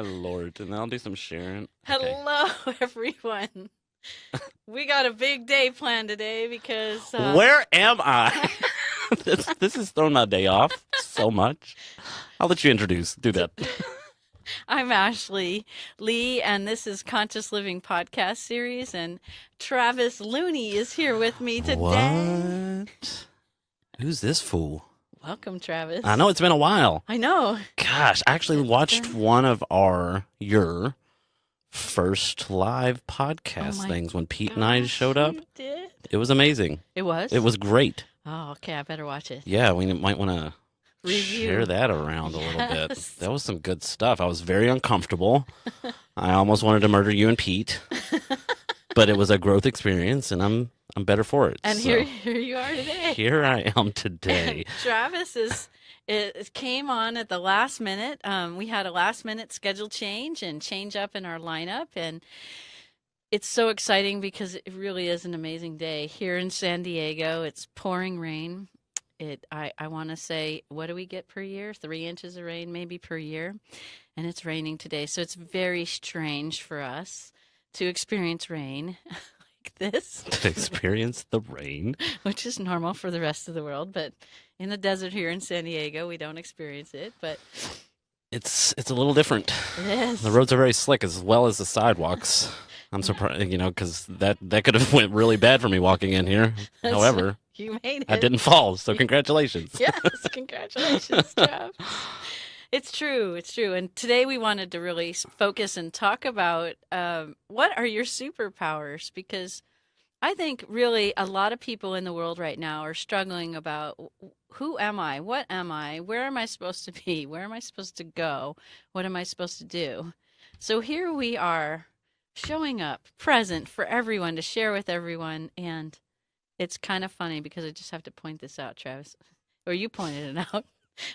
Lord. And I'll do some sharing. Okay. Hello, everyone. We got a big day planned today because Where am I? This is throwing my day off so much. I'll let you do that. I'm Ashley Lee, and this is Conscious Living Podcast Series, and Travis Looney is here with me today. What? Who's this fool? Welcome, Travis. I know it's been a while. I know. Gosh, I actually watched one of your first live podcast things when Pete and I showed up. You did? It was amazing. It was? It was great. Oh, okay. I better watch it. Yeah, we might want to Review. share that around a little bit. Yes. That was some good stuff. I was very uncomfortable. I almost wanted to murder you and Pete, but it was a growth experience, and I'm better for it. And so. here you are today. Here I am today. Travis it came on at the last minute. We had a last minute schedule change up in our lineup, and it's so exciting because it really is an amazing day here in San Diego. It's pouring rain. I want to say, what do we get per year? 3 inches of rain maybe per year, and it's raining today. So it's very strange for us to experience rain like this. To experience the rain. Which is normal for the rest of the world, but in the desert here in San Diego, we don't experience it. But It's a little different. it is. The roads are very slick as well as the sidewalks. I'm surprised, because that could have went really bad for me walking in here. However, You made it. I didn't fall, so congratulations. Yes, congratulations, Trav. It's true. And today we wanted to really focus and talk about what are your superpowers, because I think really a lot of people in the world right now are struggling about who am I? What am I? Where am I supposed to be? Where am I supposed to go? What am I supposed to do? So here we are showing up present for everyone to share with everyone. And it's kind of funny because I just have to point this out, Travis, or you pointed it out.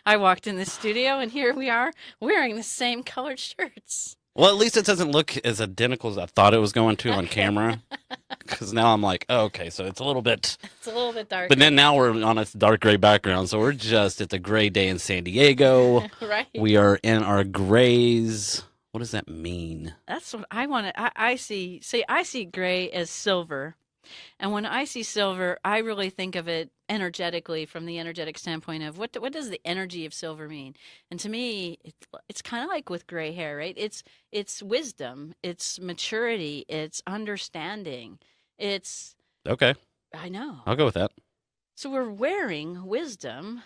I walked in the studio and here we are wearing the same colored shirts. Well, at least it doesn't look as identical as I thought it was going to on camera. Because now I'm like, oh, okay, so it's a little bit darker. But then now we're on a dark gray background, so it's a gray day in San Diego. Right. We are in our grays. What does that mean? That's what I want to. I see gray as silver, and when I see silver, I really think of it energetically from the energetic standpoint of what does the energy of silver mean? And to me, it's kind of like with gray hair, right? It's wisdom, it's maturity, it's understanding, it's Okay, I know. I'll go with that. So we're wearing wisdom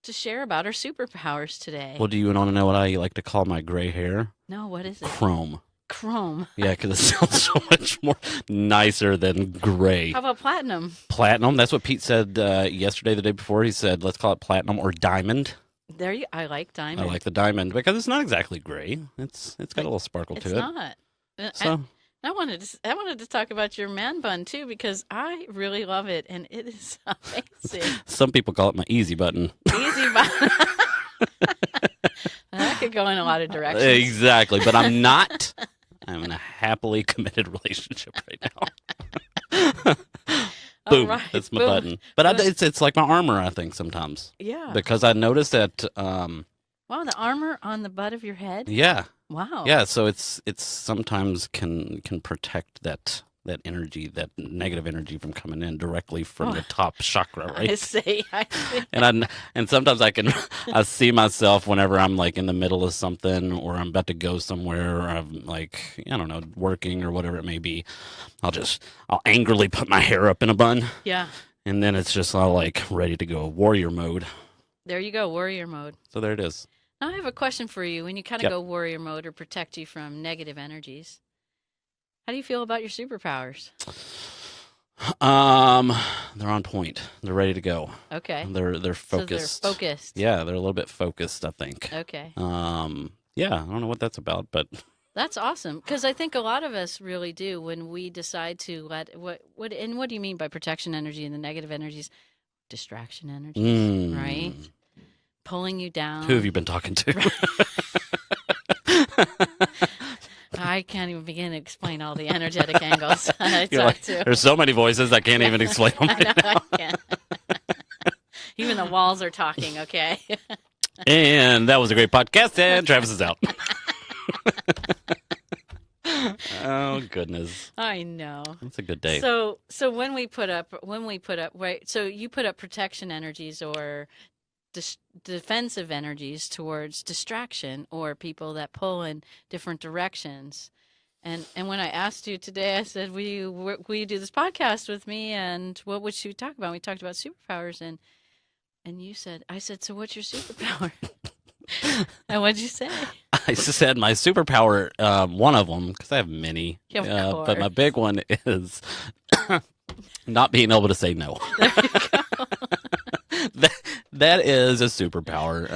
to share about our superpowers today. Well, do you want to know what I like to call my gray hair? No, what is it? Chrome. Chrome. Yeah, because it sounds so much more nicer than gray. How about platinum? Platinum. That's what Pete said yesterday, the day before. He said, let's call it platinum or diamond. I like diamond. I like the diamond because it's not exactly gray. It's got a little sparkle to it. It's not. So I wanted to talk about your man bun too because I really love it and it is amazing. some people call it my easy button. Easy bun. That could go in a lot of directions. Exactly, but I'm not. I'm in a happily committed relationship right now. Boom, right, that's my boom. button. But it's like my armor, I think, sometimes. Yeah. Because I noticed that, Wow, the armor on the butt of your head? yeah. Wow. Yeah, so it's sometimes can protect that energy, that negative energy from coming in directly from the top chakra, right? I see. And sometimes I see myself whenever I'm like in the middle of something or I'm about to go somewhere or I'm like, I don't know, working or whatever it may be. I'll angrily put my hair up in a bun. Yeah. And then it's just all like ready to go warrior mode. There you go, warrior mode. So there it is. Now I have a question for you. When you kind of Yep. go warrior mode or protect you from negative energies, how do you feel about your superpowers? They're on point. They're ready to go. Okay. They're focused. So they're focused. Yeah, they're a little bit focused, I think. Okay. Yeah, I don't know what that's about, but That's awesome because I think a lot of us really do when we decide to let what do you mean by protection energy and the negative energies? Distraction energies, right? Pulling you down. Who have you been talking to? I can't even begin to explain all the energetic angles I You're talk like, to. there's so many voices I can't even explain them I right know, now. I can't. Even the walls are talking, okay? And that was a great podcast, and Travis is out. Oh goodness, I know. that's a good day. So when we put up right, so you put up protection energies or defensive energies towards distraction or people that pull in different directions. And when I asked you today, I said, will you do this podcast with me? And what would you talk about? We talked about superpowers, and you said, I said, so what's your superpower? And what'd you say? I said my superpower, one of them, because I have many, Of but my course. big one is not being able to say no. There you go. that, that is a superpower.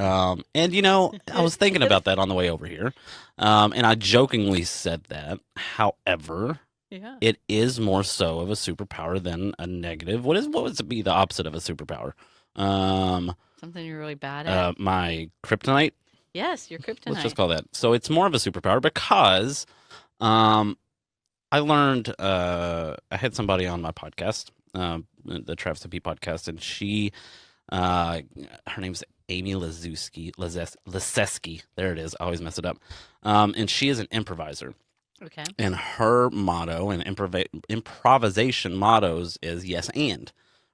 And I was thinking about that on the way over here. And I jokingly said that. However, Yeah. it is more so of a superpower than a negative. What would be the opposite of a superpower? Something you're really bad at. My kryptonite. Yes, your Let's just kryptonite. call that. So it's more of a superpower because I learned I had somebody on my podcast, the Travis and P podcast, and she her name's Amy Lazeski. There it is. I always mess it up. And she is an improviser. Okay. And her motto and improvisation mottos is yes and,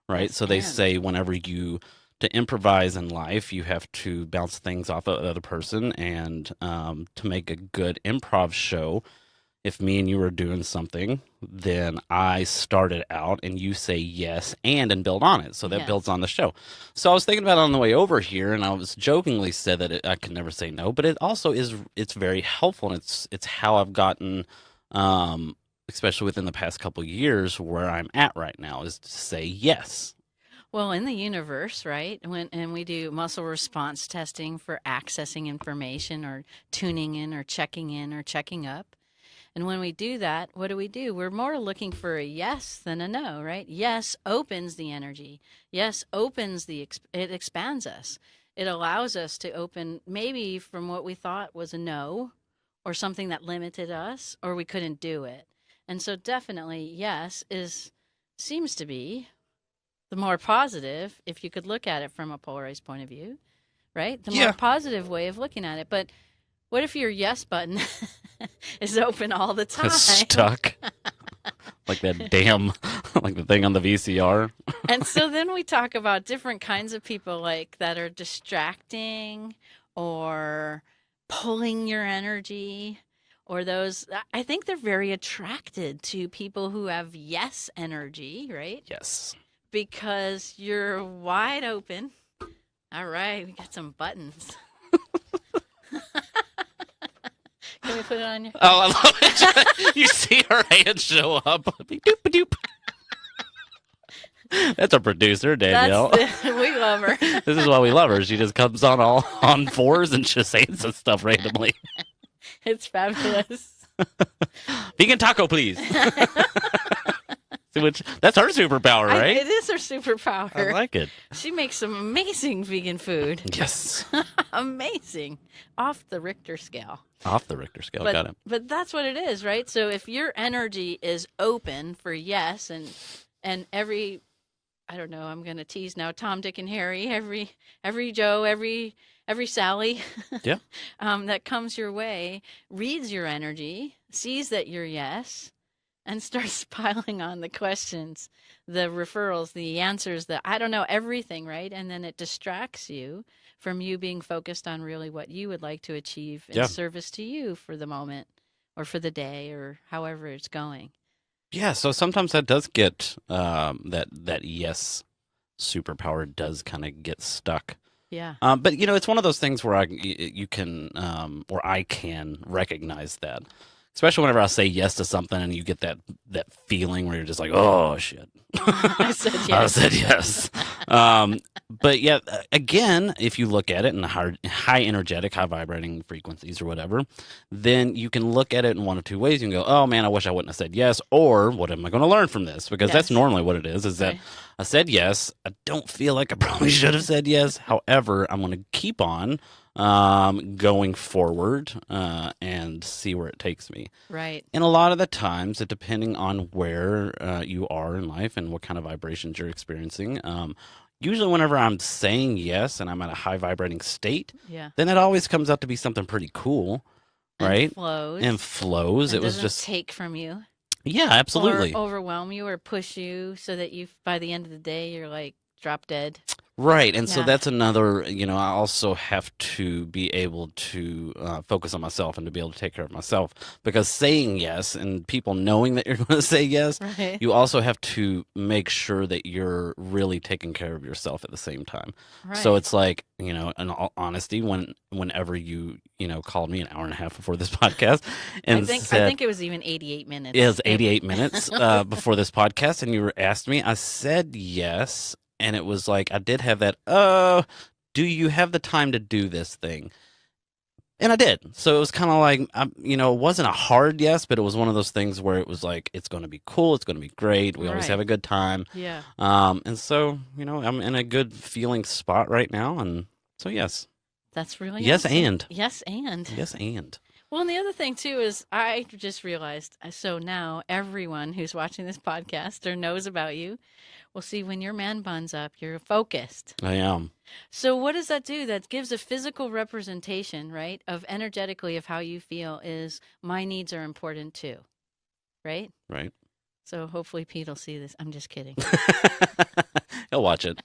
right? Yes, So they and. say whenever to improvise in life, you have to bounce things off of the other person. And to make a good improv show, if me and you were doing something, then I started out and you say yes and build on it. So that Yes. builds on the show. So I was thinking about it on the way over here, and I was jokingly said that I could never say no, but it also it's very helpful, and it's how I've gotten, especially within the past couple of years, where I'm at right now is to say yes. Well, in the universe, right? And we do muscle response testing for accessing information or tuning in or checking up. And when we do that, what do? We're more looking for a yes than a no, right? Yes opens the energy. Yes opens it expands us. It allows us to open maybe from what we thought was a no or something that limited us or we couldn't do it. And so definitely yes seems to be the more positive, if you could look at it from a polarized point of view, right? The more Yeah. positive way of looking at it. But what if your yes button is open all the time? Stuck. Like that damn, like the thing on the VCR. And so then we talk about different kinds of people like that are distracting or pulling your energy or those I think they're very attracted to people who have yes energy, right? Yes. Because you're wide open. All right, we got some buttons. Can we put it on your? Oh, I love it. You see her hand show up. Doop-a-doop. That's our producer, Danielle. We love her. This is why we love her. She just comes on all on fours and just saying some stuff randomly. It's fabulous. Vegan taco, please. Which that's her superpower, right? It is her superpower. I like it. She makes some amazing vegan food. Yes. Amazing. Off the Richter scale. Off the Richter scale. Got it. But that's what it is, right? So if your energy is open for yes and every I don't know, I'm going to tease now Tom, Dick and Harry, every Joe, every Sally Yeah. that comes your way reads your energy, sees that you're yes, and starts piling on the questions, the referrals, the answers, the I don't know, everything, right? And then it distracts you from you being focused on really what you would like to achieve in Yeah. service to you for the moment or for the day or however it's going. Yeah. So sometimes that does get that yes superpower does kind of get stuck. Yeah. But it's one of those things where you can or I can recognize that, especially whenever I say yes to something and you get that feeling where you're just like, oh shit, I said yes. I said yes. But yeah, again, if you look at it in high energetic, high vibrating frequencies or whatever, then you can look at it in one of two ways. You can go, oh man, I wish I wouldn't have said yes, or what am I going to learn from this? Because that's Yes. normally what it is that Right. I said yes. I don't feel like I probably should have said yes. However, I'm going to keep on going forward and see where it takes me. Right. And a lot of the times, depending on where you are in life and what kind of vibrations you're experiencing, usually whenever I'm saying yes and I'm at a high vibrating state, Yeah. then it always comes out to be something pretty cool. and right? And flows flows. and It was doesn't just, take from you yeah, or absolutely. overwhelm you or push you so that you, by the end of the day, you're like drop dead. Right. And so Yeah. that's another, I also have to be able to focus on myself and to be able to take care of myself because saying yes and people knowing that you're going to say yes, Right. you also have to make sure that you're really taking care of yourself at the same time. So Right. it's like, in all honesty, whenever you called me an hour and a half before this podcast I and think I said, think it was even 88 it minutes. was 88 minutes before this podcast, and you were asked me. I said yes, and it was like I did have that. Do you have the time to do this thing? And I did. So it was kind of like, it wasn't a hard yes, but it was one of those things where it was like, it's going to be cool, it's going to be great. We always have Right. a good time, Yeah. and so I'm in a good feeling spot right now, and so yes, That's really yes, awesome. and Yes, and. yes, and Well, and the other thing too is I just realized so now everyone who's watching this podcast or knows about you will see when your man buns up, you're focused. I am So what does that do? That gives a physical representation, right, of energetically of how you feel is my needs are important too, right? right. So hopefully Pete will see this. I'm just kidding. He'll watch it.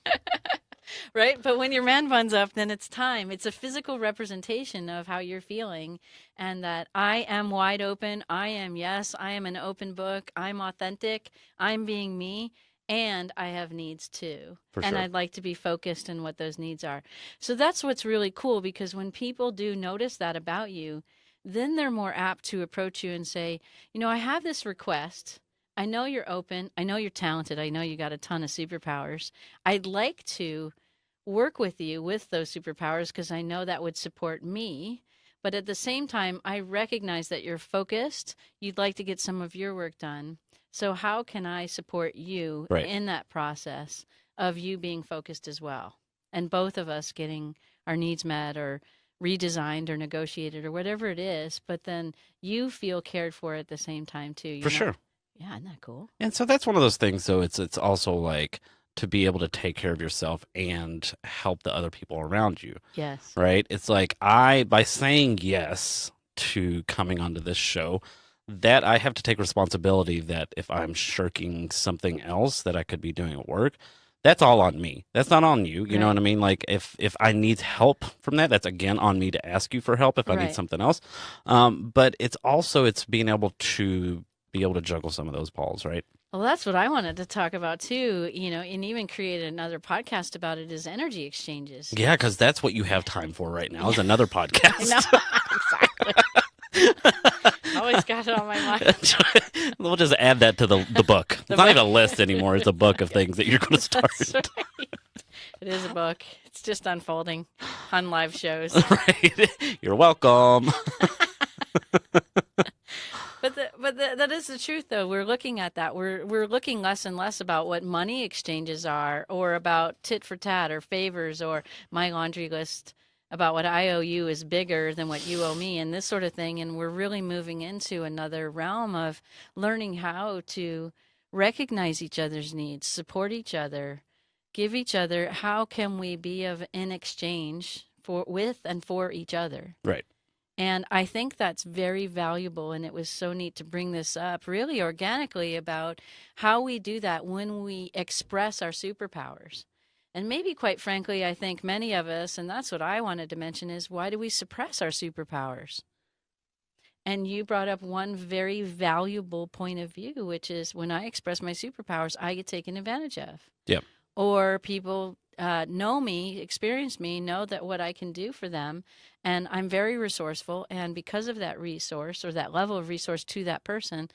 Right? But when your man buns up, then it's time. It's a physical representation of how you're feeling and that I am wide open. I am, yes, I am an open book. I'm authentic. I'm being me. And I have needs too. For And sure. I'd like to be focused on what those needs are. So that's what's really cool because when people do notice that about you, then they're more apt to approach you and say, I have this request. I know you're open. I know you're talented. I know you got a ton of superpowers. I'd like to work with you with those superpowers because I know that would support me. But at the same time, I recognize that you're focused. You'd like to get some of your work done. So, how can I support you Right. in that process of you being focused as well? And both of us getting our needs met or redesigned or negotiated or whatever it is, but then you feel cared for at the same time too. For sure. Yeah, isn't that cool? And so that's one of those things. So it's also like to be able to take care of yourself and help the other people around you, Yes. right? It's like by saying yes to coming onto this show, that I have to take responsibility that if I'm shirking something else that I could be doing at work, that's all on me. That's not on you. You know Right. what I mean? Like if I need help from that, that's again on me to ask you for help if I need Right. something else. But it's being able to be able to juggle some of those balls, right? Well, that's what I wanted to talk about too, and even create another podcast about it is energy exchanges. Yeah, because that's what you have time for right now is Yeah. another I podcast. know, exactly. Always got it on my mind. We'll just add that to the book. It's not book. even a list anymore. It's a book of things that you're going to start. That's right. It is a book. It's just unfolding on live shows. Right. You're welcome. But that is the truth, though. We're looking at that. We're looking less and less about what money exchanges are, or about tit for tat, or favors, or my laundry list about what I owe you is bigger than what you owe me, and this sort of thing. And we're really moving into another realm of learning how to recognize each other's needs, support each other, give each other. How can we be of in exchange for with and for each other? Right. And I think that's very valuable. And it was so neat to bring this up really organically about how we do that when we express our superpowers. And maybe, quite frankly, I think many of us, and that's what I wanted to mention, is why do we suppress our superpowers? And you brought up one very valuable point of view, which is when I express my superpowers, I get taken advantage of. Yep. Or people know me, experience me, know that what I can do for them. And I'm very resourceful. And because of that resource or that level of resource to that person,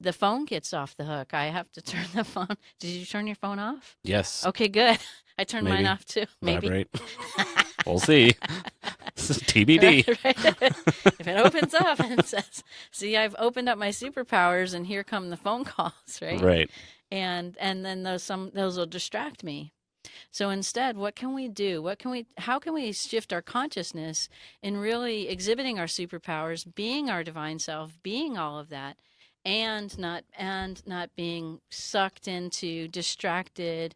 the phone gets off the hook. I have to turn the phone. Did you turn your phone off? Yes. Okay, good. I turned mine Maybe. off too. Maybe. Vibrate. We'll see. TBD. Right. If it opens up and says, "See, I've opened up my superpowers, and here come the phone calls," right? Right. And then those will distract me. So instead, what can we do? How can we shift our consciousness in really exhibiting our superpowers, being our divine self, being all of that, and not being sucked into, distracted,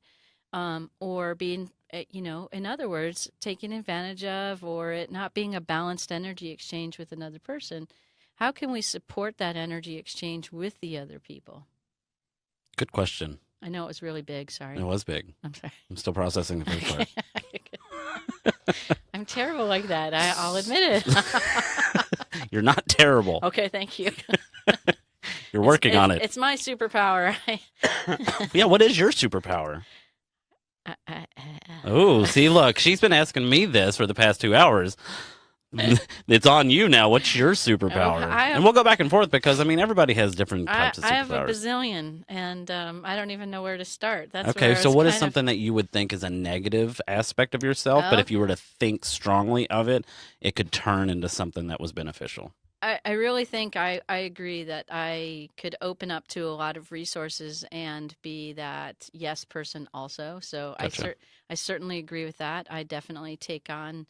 or being in other words, taken advantage of, or it not being a balanced energy exchange with another person. How can we support that energy exchange with the other people? Good question. I know it was really big. It Sorry. was big. I'm sorry. I'm still processing the first part. I'm terrible like that. I'll admit it. You're not terrible. Okay, thank you. You're working on it. It's my superpower. Yeah, what is your superpower? I- I- Oh, see, look, she's been asking me this for the past 2 hours. It's on you now. What's your superpower? And we'll go back and forth because, I mean, everybody has different types of superpowers. I have a bazillion, and I don't even know where to start. That's okay, where so what is something that you would think is a negative aspect of yourself, but if you were to think strongly of it, it could turn into something that was beneficial? I really think I agree that I could open up to a lot of resources and be that yes person also. So Gotcha. I certainly agree with that. I definitely take on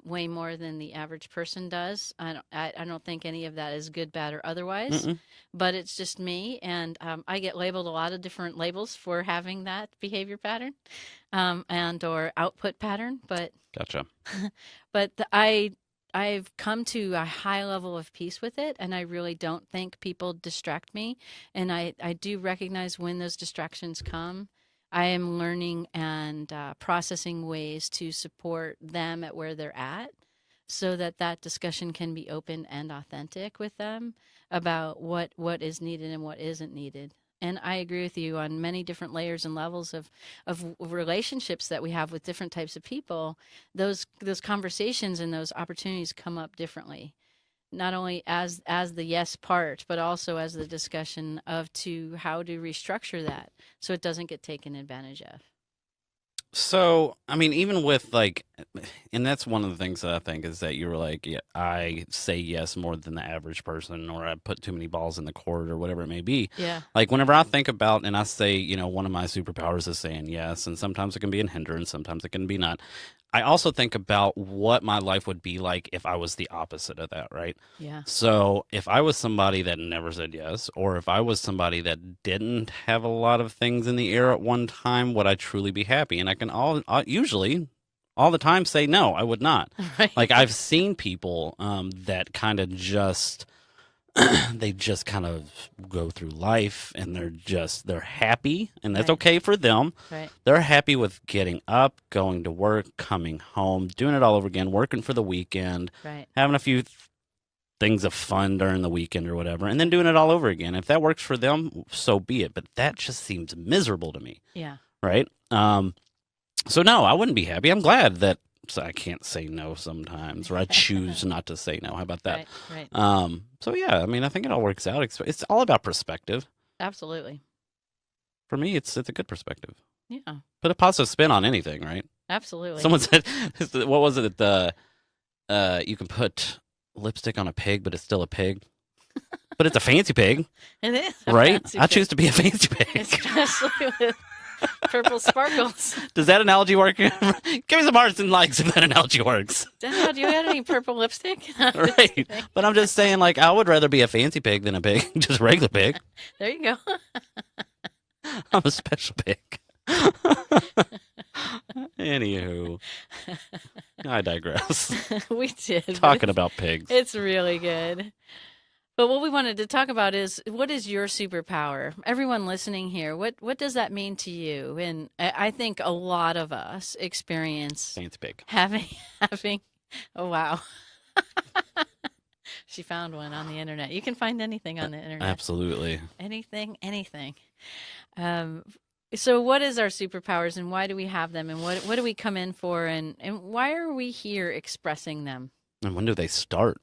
way more than the average person does. I don't think any of that is good, bad, or otherwise, Mm-mm. but it's just me, and I get labeled a lot of different labels for having that behavior pattern, and or output pattern. Gotcha. But I've come to a high level of peace with it, and I really don't think people distract me. And I do recognize when those distractions come. I am learning and processing ways to support them at where they're at so that that discussion can be open and authentic with them about what is needed and what isn't needed. And I agree with you on many different layers and levels of relationships that we have with different types of people. Those conversations and those opportunities come up differently, not only as the yes part, but also as the discussion of to how to restructure that so it doesn't get taken advantage of. So, I mean, even with like, and that's one of the things that I think is that you were like, yeah, I say yes more than the average person, or I put too many balls in the court, or whatever it may be. Yeah. Like, whenever I think about and I say, one of my superpowers is saying yes, and sometimes it can be a hindrance, sometimes it can be not. I also think about what my life would be like if I was the opposite of that, right? Yeah. So if I was somebody that never said yes, or if I was somebody that didn't have a lot of things in the air at one time, would I truly be happy? And I can usually all the time say no, I would not. Right. Like I've seen people that kind of just they just kind of go through life and they're happy, and that's Right. okay for them. Right. They're happy with getting up, going to work, coming home, doing it all over again, working for the weekend, Right. having a few things of fun during the weekend or whatever, and then doing it all over again. If that works for them, so be it. But that just seems miserable to me. Yeah. Right? So no, I wouldn't be happy. I'm glad that I can't say no sometimes, or I choose not to say no. How about that? Right. Right. So yeah, I mean, I think it all works out. It's all about perspective. Absolutely. For me, it's a good perspective. Yeah. Put a positive spin on anything, right? Absolutely. Someone said, what was it? You can put lipstick on a pig, but it's still a pig. But it's a fancy pig, It is a right? fancy I pig. choose to be a fancy pig. Especially with purple sparkles. Does that analogy work? Give me some hearts and likes if that analogy works. Danielle, do you have any purple lipstick? Right. But I'm just saying, like, I would rather be a fancy pig than a pig, just a regular pig. There you go. I'm a special pig. Anywho, I digress. We did. but Talking about pigs. It's really good. But what we wanted to talk about is what is your superpower? Everyone listening here, what does that mean to you? And I think a lot of us experience Fancy pig. having oh wow. She found one on the internet. You can find anything on the internet. Absolutely. Anything. So what is our superpowers and why do we have them and what do we come in for and why are we here expressing them? And when do they start?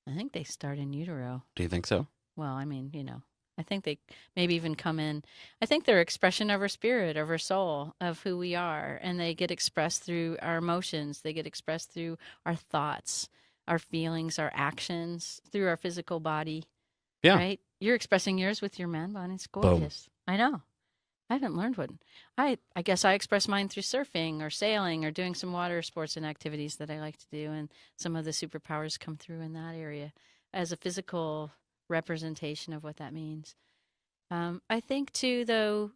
I think they start in utero. Do you think so? Well, I mean, I think they maybe even come in. I think they're expression of our spirit, of our soul, of who we are. And they get expressed through our emotions. They get expressed through our thoughts, our feelings, our actions, through our physical body. Yeah. Right? You're expressing yours with your man bun. It's gorgeous. I know. I haven't learned one. I guess I express mine through surfing or sailing or doing some water sports and activities that I like to do. And some of the superpowers come through in that area as a physical representation of what that means. I think, too, though,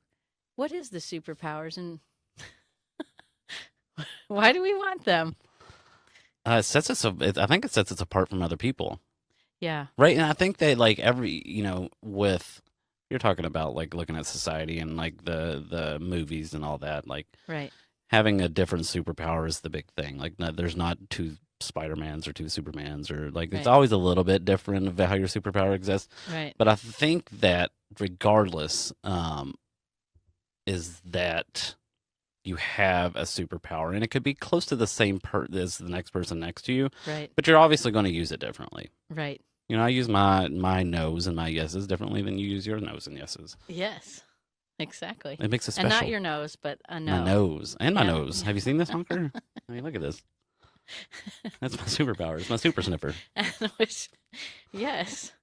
what is the superpowers? And Why do we want them? I think it sets us apart from other people, Yeah, right? And I think that like every with you're talking about like looking at society and like the movies and all that, like right, having a different superpower is the big thing. Like there's not two Spider-Mans or two Supermans or like it's right, always a little bit different of how your superpower exists. right. But I think that regardless, is that you have a superpower and it could be close to the same as the next person next to you, Right, but you're obviously going to use it differently. right. I use my nose and my yeses differently than you use your nose and yeses. Yes, exactly. It makes it And not special. your nose, but a My no. nose and my Yeah. nose. Have you seen this honker? I mean, look at this. That's my superpower. It's my super sniffer. Which, yes.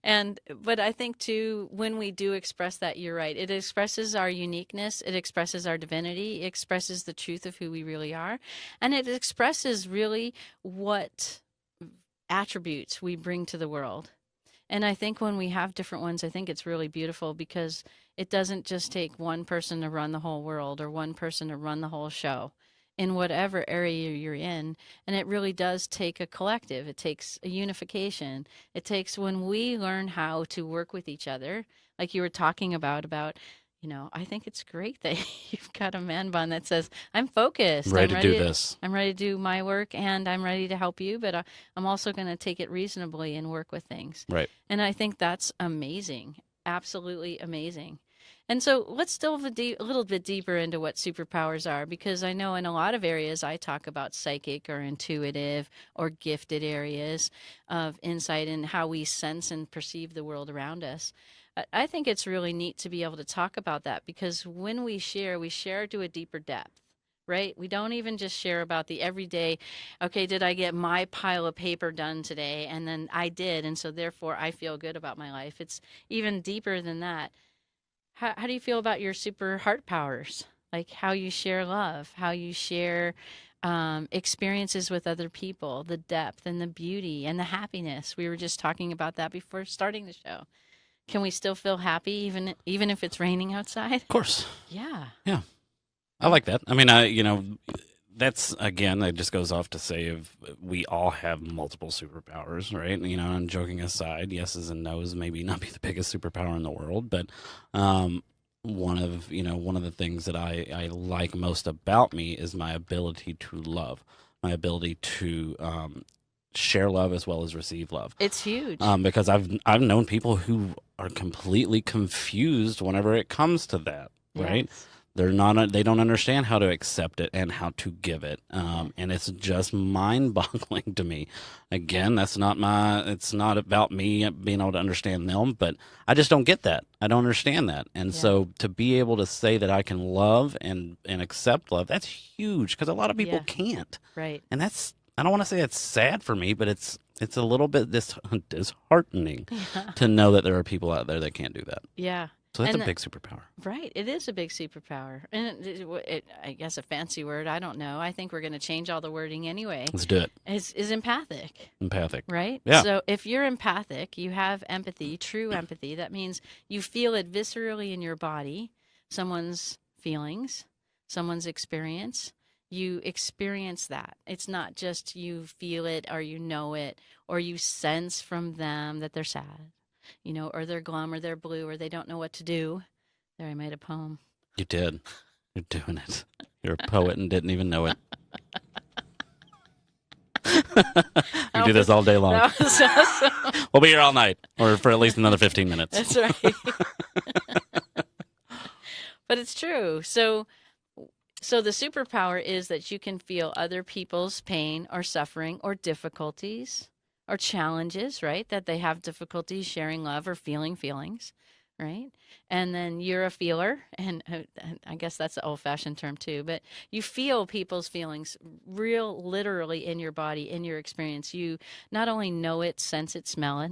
But I think too, when we do express that, you're right. It expresses our uniqueness. It expresses our divinity. It expresses the truth of who we really are. And it expresses really what attributes we bring to the world. And I think when we have different ones, I think it's really beautiful because it doesn't just take one person to run the whole world or one person to run the whole show in whatever area you're in. And it really does take a collective, it takes a unification. It takes when we learn how to work with each other, like you were talking about. I think it's great that you've got a man bun that says, I'm focused. Ready to do this. I'm ready to do my work and I'm ready to help you, but I'm also going to take it reasonably and work with things. Right. And I think that's amazing. Absolutely amazing. And so let's delve a little bit deeper into what superpowers are, because I know in a lot of areas I talk about psychic or intuitive or gifted areas of insight and how we sense and perceive the world around us. I think it's really neat to be able to talk about that because when we share to a deeper depth, right? We don't even just share about the everyday, okay, did I get my pile of paper done today? And then I did. And so therefore I feel good about my life. It's even deeper than that. How do you feel about your super heart powers? Like how you share love, how you share experiences with other people, the depth and the beauty and the happiness. We were just talking about that before starting the show. Can we still feel happy even if it's raining outside? Of course. Yeah. Yeah. I like that. I mean, that's again, that just goes off to say if we all have multiple superpowers, right? And joking aside, yeses and nos maybe not be the biggest superpower in the world, but one of the things that I like most about me is my ability to love, my ability to share love as well as receive love. It's huge. Because I've known people who are completely confused whenever it comes to that, right? Yes. They don't understand how to accept it and how to give it. And it's just mind boggling to me. Again, it's not about me being able to understand them, but I just don't get that. I don't understand that. And so to be able to say that I can love and accept love, that's huge because a lot of people can't. Right. And I don't want to say it's sad for me, but it's a little bit disheartening to know that there are people out there that can't do that. Yeah. So that's a big superpower. Right. It is a big superpower. And I guess a fancy word, I don't know. I think we're going to change all the wording anyway. Let's do it. Is empathic. Empathic. Right? Yeah. So if you're empathic, you have empathy, true empathy. That means you feel it viscerally in your body, someone's feelings, someone's experience. You experience that. It's not just you feel it or you know it or you sense from them that they're sad. Or they're glum or they're blue or they don't know what to do. There, I made a poem. You did. You're doing it. You're a poet and didn't even know it. You do this all day long. That was awesome. We'll be here all night or for at least another 15 minutes. That's right. But it's true. So the superpower is that you can feel other people's pain or suffering or difficulties or challenges, right? That they have difficulties sharing love or feeling feelings, right? And then you're a feeler, and I guess that's an old-fashioned term too, but you feel people's feelings real literally in your body, in your experience. You not only know it, sense it, smell it,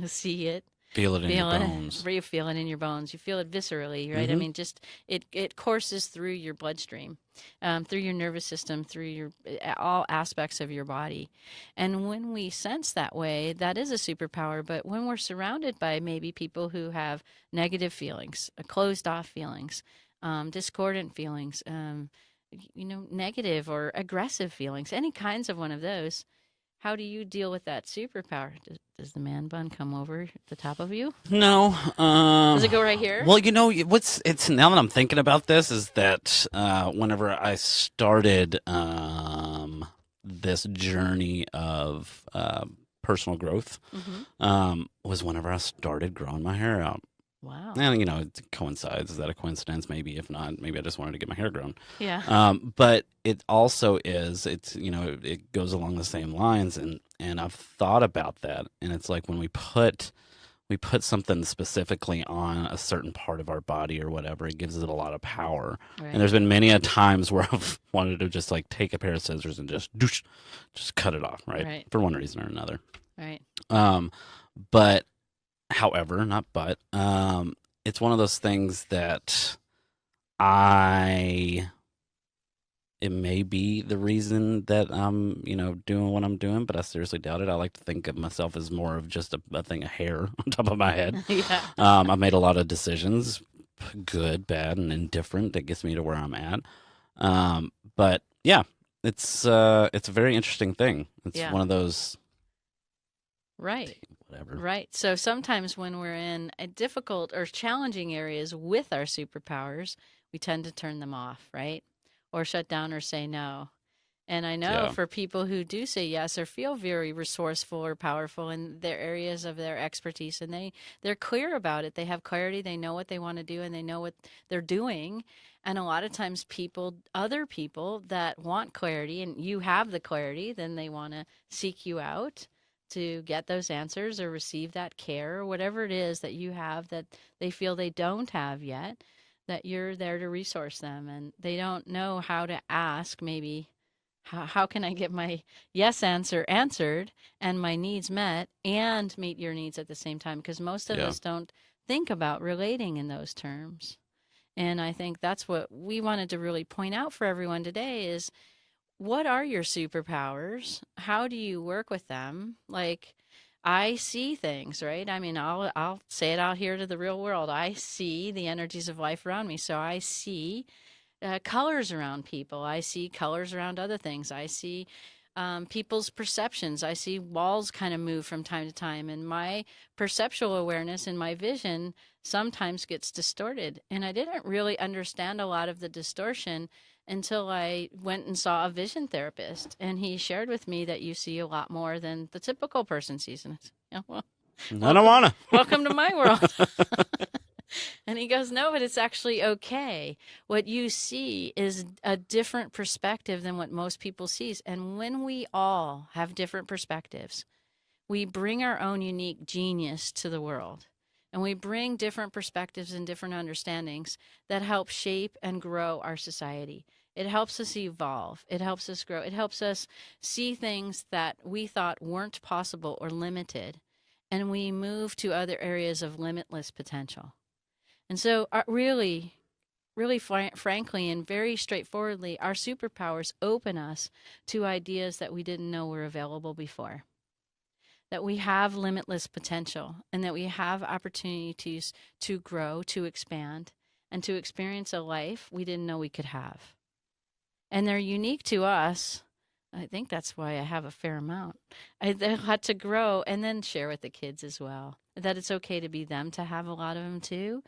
see it, Feel it in your bones. You feel it in your bones. You feel it viscerally, right? I mean, just it courses through your bloodstream, through your nervous system, through all aspects of your body. And when we sense that way, that is a superpower. But when we're surrounded by maybe people who have negative feelings, closed off feelings, discordant feelings, negative or aggressive feelings, any kinds of one of those. How do you deal with that superpower? Does the man bun come over the top of you? No. Does it go right here? Well, what's it's now that I'm thinking about this is that whenever I started this journey of personal growth, Mm-hmm. was whenever I started growing my hair out. Wow. And it coincides. Is that a coincidence? Maybe. If not, maybe I just wanted to get my hair grown. Yeah. But it also is. It goes along the same lines, and I've thought about that. And it's like when we put something specifically on a certain part of our body or whatever, it gives it a lot of power. And Right. there's been many a times where I've wanted to just like take a pair of scissors and just doosh, just cut it off, right? Right. For one reason or another. Right. Um, but however, not but, it's one of those things that I it may be the reason that I'm, doing what I'm doing, but I seriously doubt it. I like to think of myself as more of just a thing of hair on top of my head. Yeah. I've made a lot of decisions, good, bad, and indifferent, that gets me to where I'm at. But yeah, it's a very interesting thing. It's Yeah. one of those Right. whatever. Right. So sometimes when we're in a difficult or challenging areas with our superpowers, we tend to turn them off, right? Or shut down or say no. And I know Yeah, for people who do say yes or feel very resourceful or powerful in their areas of their expertise, and they're clear about it. They have clarity, they know what they want to do, and they know what they're doing. And a lot of times other people that want clarity, and you have the clarity, then they want to seek you out to get those answers or receive that care or whatever it is that you have that they feel they don't have yet, that you're there to resource them, and they don't know how to ask maybe, how can I get my yes answer answered and my needs met and meet your needs at the same time? Because most of yeah, us don't think about relating in those terms. And I think that's what we wanted to really point out for everyone today is, what are your superpowers? How do you work with them? Like, I see things, right? I mean, I'll say it out here to the real world. I see the energies of life around me. So I see colors around people. I see colors around other things. I see people's perceptions. I see walls kind of move from time to time, and my perceptual awareness and my vision sometimes gets distorted. And I didn't really understand a lot of the distortion until I went and saw a vision therapist, and he shared with me that you see a lot more than the typical person sees. And I said, yeah, well, I don't welcome, wanna. welcome to my world. And he goes, no, but it's actually okay. What you see is a different perspective than what most people sees. And when we all have different perspectives, we bring our own unique genius to the world. And we bring different perspectives and different understandings that help shape and grow our society. It helps us evolve. It helps us grow. It helps us see things that we thought weren't possible or limited. And we move to other areas of limitless potential. And so, really frankly and very straightforwardly, our superpowers open us to ideas that we didn't know were available before. That we have limitless potential and that we have opportunities to grow, to expand, and to experience a life we didn't know we could have. And they're unique to us. I think that's why I have a fair amount. I had to grow and then share with the kids as well. That it's okay to be them, to have a lot of them too.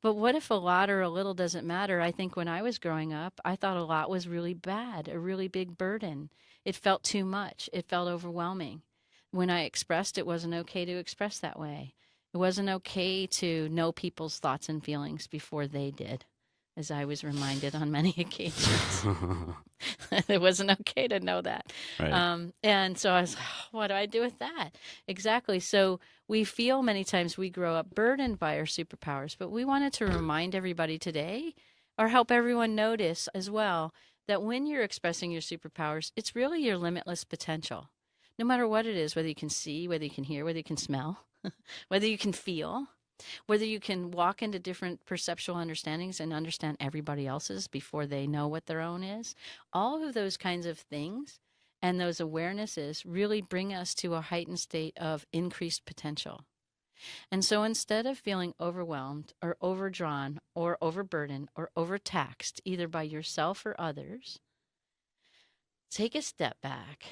But what if a lot or a little doesn't matter? I think when I was growing up, I thought a lot was really bad, a really big burden. It felt too much, it felt overwhelming. When I expressed, it wasn't okay to express that way. It wasn't okay to know people's thoughts and feelings before they did, as I was reminded on many occasions. It wasn't okay to know that. Right. And so I was, what do I do with that? Exactly. So we feel many times we grow up burdened by our superpowers, but we wanted to remind everybody today, or help everyone notice as well, that when you're expressing your superpowers, it's really your limitless potential. No matter what it is, whether you can see, whether you can hear, whether you can smell, whether you can feel, whether you can walk into different perceptual understandings and understand everybody else's before they know what their own is, all of those kinds of things and those awarenesses really bring us to a heightened state of increased potential. And so instead of feeling overwhelmed or overdrawn or overburdened or overtaxed, either by yourself or others, take a step back,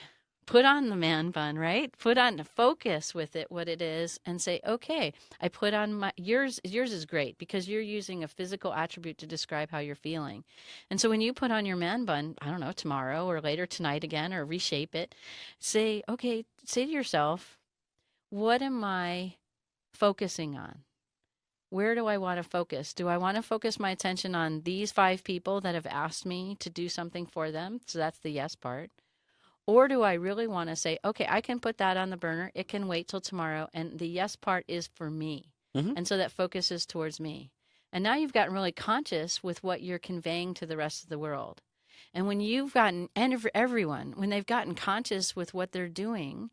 put on the man bun, right? Put on the focus with it, what it is, and say, okay, I put on my, yours is great because you're using a physical attribute to describe how you're feeling. And so when you put on your man bun, I don't know, tomorrow or later tonight again, or reshape it, say, okay, say to yourself, what am I focusing on? Where do I want to focus? Do I want to focus my attention on these 5 people that have asked me to do something for them? So that's the yes part. Or do I really want to say, okay, I can put that on the burner. It can wait till tomorrow. And the yes part is for me. Mm-hmm. And so that focuses towards me. And now you've gotten really conscious with what you're conveying to the rest of the world. And when you've gotten, and for everyone, when they've gotten conscious with what they're doing,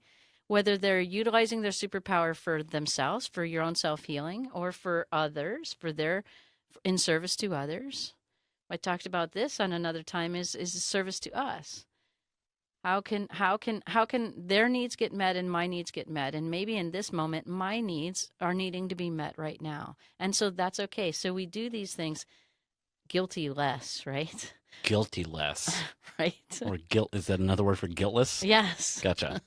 whether they're utilizing their superpower for themselves, for your own self-healing, or for others, for their, in service to others. I talked about this on another time is a service to us. How can their needs get met and my needs get met? And maybe in this moment, my needs are needing to be met right now. And so that's okay. So we do these things guilty less, right? Guilty less. Right. Or guilt. Is that another word for guiltless? Yes. Gotcha.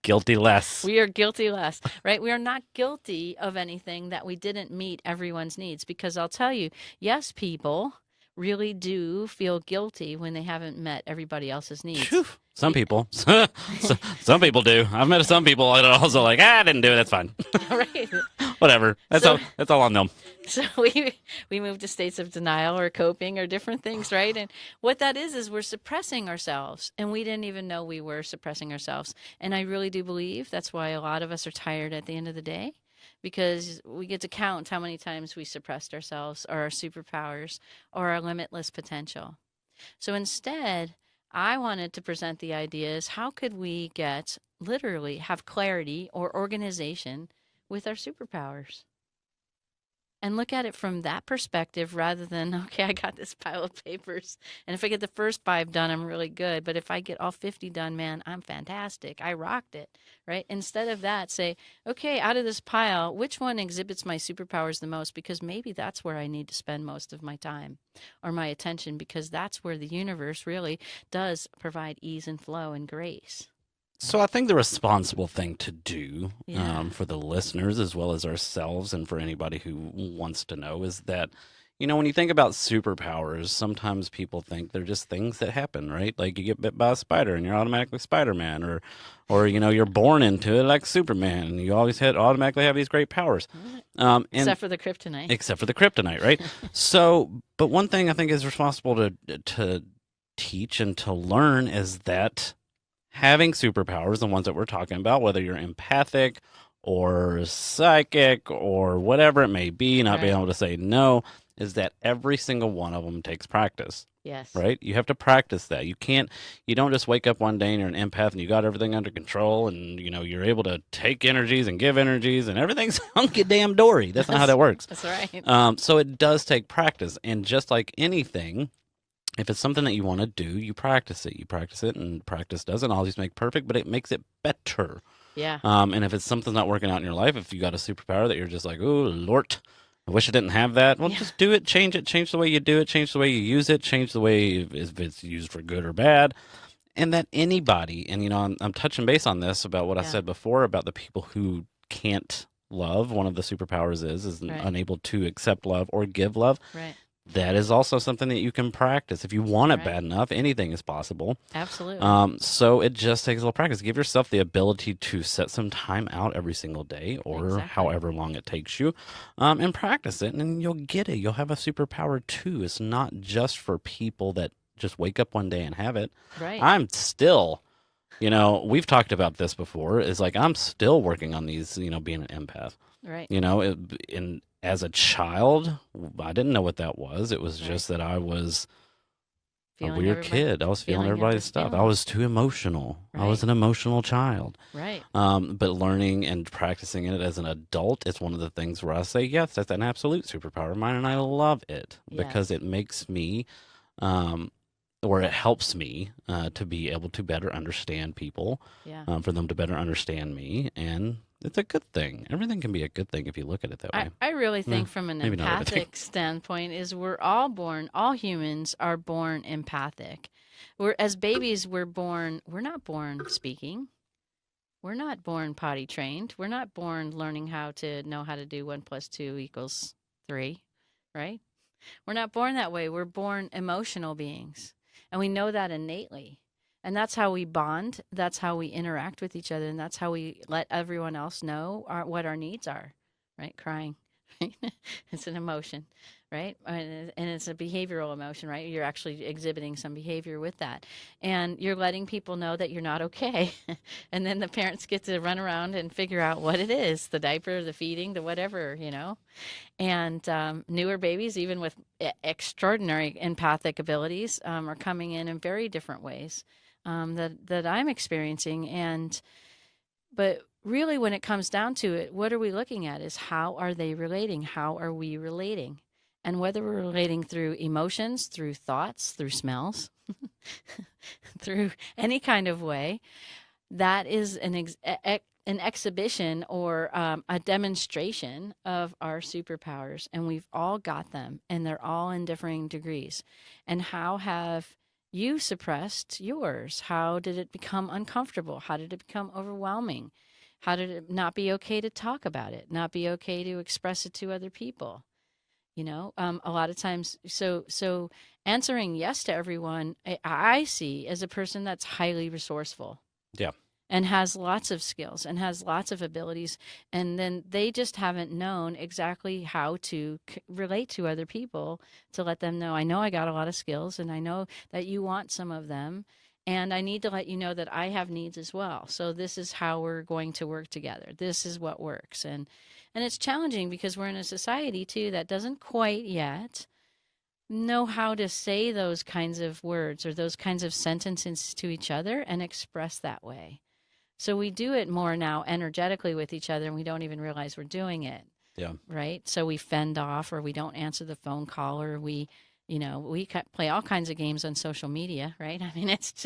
Guilty less. We are guilty less, right? We are not guilty of anything that we didn't meet everyone's needs, because I'll tell you, yes, people really do feel guilty when they haven't met everybody else's needs. Phew. Some people. Some people do. I've met some people that are also like, I didn't do it. That's fine. Right. Whatever. That's all on them. So we move to states of denial or coping or different things, right? And what that is we're suppressing ourselves, and we didn't even know we were suppressing ourselves. And I really do believe that's why a lot of us are tired at the end of the day, because we get to count how many times we suppressed ourselves or our superpowers or our limitless potential. So instead, I wanted to present the ideas, how could we get, literally, have clarity or organization with our superpowers? And look at it from that perspective rather than, okay, I got this pile of papers. And if I get the first 5 done, I'm really good. But if I get all 50 done, man, I'm fantastic. I rocked it, right? Instead of that, say, okay, out of this pile, which one exhibits my superpowers the most? Because maybe that's where I need to spend most of my time or my attention, because that's where the universe really does provide ease and flow and grace. So I think the responsible thing to do Yeah. for the listeners as well as ourselves and for anybody who wants to know is that, when you think about superpowers, sometimes people think they're just things that happen, right? Like you get bit by a spider and you're automatically Spider-Man, or you're born into it like Superman and you always automatically have these great powers. Except for the kryptonite. Except for the kryptonite, right? But one thing I think is responsible to teach and to learn is that having superpowers, the ones that we're talking about, whether you're empathic or psychic or whatever it may be, not being able to say no, is that every single one of them takes practice. Yes. Right? You have to practice that. You don't just wake up one day and you're an empath and you got everything under control and, you're able to take energies and give energies and everything's hunky-damn-dory. That's not how that works. That's right. So it does take practice. And just like anything, if it's something that you want to do, you practice it. You practice it, and practice doesn't always make perfect, but it makes it better. Yeah. And if it's something's not working out in your life, if you got a superpower that you're just like, oh, Lord, I wish I didn't have that. Well, just do it, change the way you do it, change the way you use it, change the way if it's used for good or bad. And that anybody, and I'm touching base on this about what I said before about the people who can't love. One of the superpowers is unable to accept love or give love. Right. That is also something that you can practice. If you want it bad enough, anything is possible. Absolutely. So it just takes a little practice. Give yourself the ability to set some time out every single day or however long it takes you and practice it, and you'll get it. You'll have a superpower too. It's not just for people that just wake up one day and have it. Right. I'm still, we've talked about this before, is like I'm still working on these, being an empath. Right. As a child, I didn't know what that was. It was just that I was a weird kid. I was feeling everybody's stuff. I was too emotional. I was an emotional child. Right. But learning and practicing it as an adult is one of the things where I say, yes, that's an absolute superpower of mine, and I love it because it makes me, or it helps me to be able to better understand people, for them to better understand me, and It's a good thing. Everything can be a good thing if you look at it that way. I really No, think from an maybe not everything. empathic standpoint is we're all born, all humans are born empathic. We're as babies, we're not born speaking. We're not born potty trained. We're not born learning how to know how to do 1 + 2 = 3, right? We're not born that way. We're born emotional beings. And we know that innately. And that's how we bond. That's how we interact with each other. And that's how we let everyone else know what our needs are, right? Crying, right? It's an emotion, right? And it's a behavioral emotion, right? You're actually exhibiting some behavior with that. And you're letting people know that you're not okay. And then the parents get to run around and figure out what it is, the diaper, the feeding, the whatever, and newer babies, even with extraordinary empathic abilities, are coming in very different ways that I'm experiencing. But really, when it comes down to it, what are we looking at? Is how are they relating? How are we relating? And whether we're relating through emotions, through thoughts, through smells, through any kind of way, that is an exhibition or a demonstration of our superpowers, and we've all got them, and they're all in differing degrees. And how have you suppressed yours? How did it become uncomfortable? How did it become overwhelming? How did it not be okay to talk about it? Not be okay to express it to other people? A lot of times, so answering yes to everyone, I see as a person that's highly resourceful Yeah. and has lots of skills and has lots of abilities, and then they just haven't known exactly how to relate to other people to let them know, I know I got a lot of skills and I know that you want some of them, and I need to let you know that I have needs as well, so this is how we're going to work together, this is what works. And it's challenging because we're in a society too that doesn't quite yet know how to say those kinds of words or those kinds of sentences to each other and express that way. So we do it more now energetically with each other, and we don't even realize we're doing it, Yeah. right? So we fend off, or we don't answer the phone call, or we play all kinds of games on social media, right? I mean, it's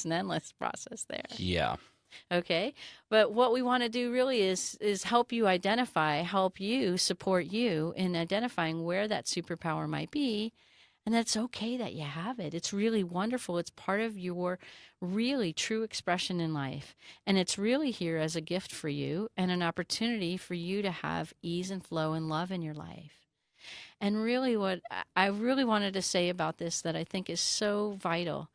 an endless process there. Yeah. Okay. But what we want to do really is help you identify, help you support you in identifying where that superpower might be. And that's okay that you have it. It's really wonderful. It's part of your really true expression in life. And it's really here as a gift for you and an opportunity for you to have ease and flow and love in your life. And really, what I really wanted to say about this that I think is so vital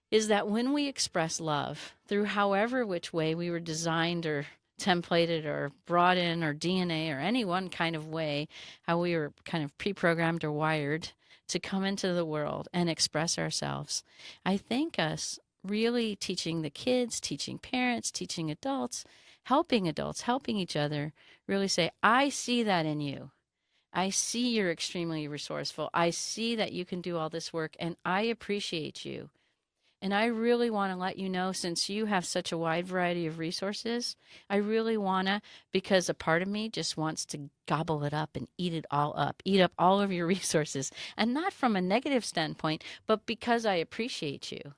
is that when we express love through however which way we were designed or templated or brought in or DNA or any one kind of way, how we were kind of pre-programmed or wired to come into the world and express ourselves, I think us really teaching the kids, teaching parents, teaching adults, helping each other really say, I see that in you. I see you're extremely resourceful. I see that you can do all this work, and I appreciate you. And I really want to let you know, since you have such a wide variety of resources, I really want to, because a part of me just wants to gobble it up and eat it all up, eat up all of your resources. And not from a negative standpoint, but because I appreciate you.